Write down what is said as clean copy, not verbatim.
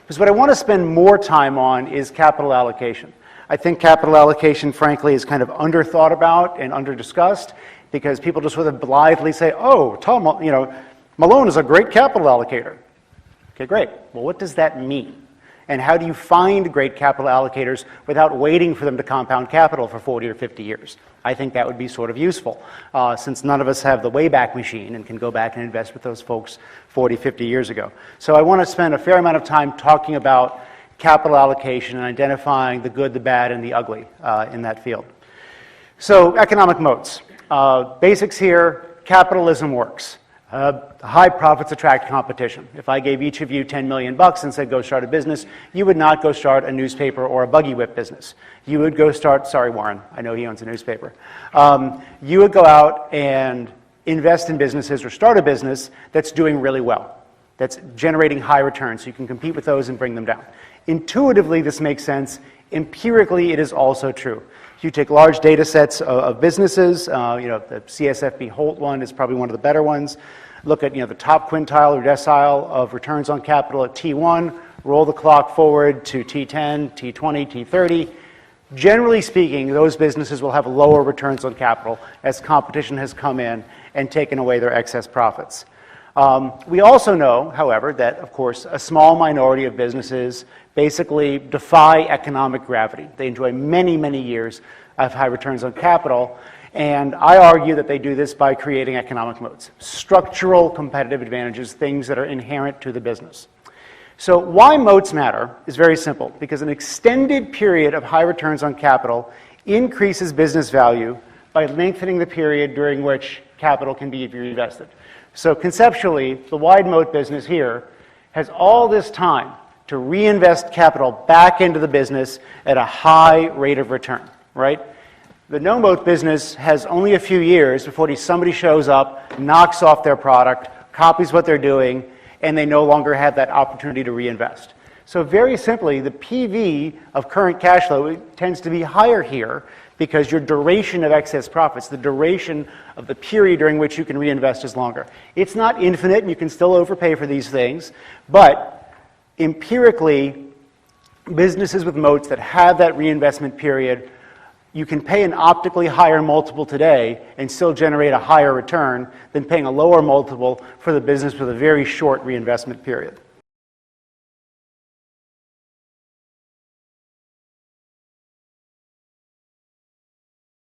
Because what I want to spend more time on is capital allocation. I think capital allocation, frankly, is kind of underthought about and under-discussed because people just sort of blithely say, oh, Tom, Malone is a great capital allocator. Okay, great. Well, what does that mean? And how do you find great capital allocators without waiting for them to compound capital for 40 or 50 years? I think that would be sort of useful, since none of us have the Wayback Machine and can go back and invest with those folks 40, 50 years ago. So I want to spend a fair amount of time talking about capital allocation and identifying the good, the bad, and the ugly in that field. So economic moats. Basics here, capitalism works. High profits attract competition. If I gave each of you $10 million and said go start a business, you would not go start a newspaper or a buggy whip business. You would go start, sorry Warren, I know he owns a newspaper. You would go out and invest in businesses or start a business that's doing really well, that's generating high returns, so you can compete with those and bring them down. Intuitively, this makes sense. Empirically, it is also true. If you take large data sets of businesses, the CSFB Holt one is probably one of the better ones. Look at the top quintile or decile of returns on capital at T1, roll the clock forward to T10, T20, T30. Generally speaking, those businesses will have lower returns on capital as competition has come in and taken away their excess profits. We also know, however, that, of course, a small minority of businesses basically defy economic gravity. They enjoy many, many years of high returns on capital, and I argue that they do this by creating economic moats, structural competitive advantages, things that are inherent to the business. So why moats matter is very simple, because an extended period of high returns on capital increases business value by lengthening the period during which capital can be reinvested. So conceptually, the wide moat business here has all this time to reinvest capital back into the business at a high rate of return, right? The no moat business has only a few years before somebody shows up, knocks off their product, copies what they're doing, and they no longer have that opportunity to reinvest. So very simply, the PV of current cash flow tends to be higher here because your duration of excess profits, the duration of the period during which you can reinvest is longer. It's not infinite, and you can still overpay for these things, but empirically, businesses with moats that have that reinvestment period, you can pay an optically higher multiple today and still generate a higher return than paying a lower multiple for the business with a very short reinvestment period.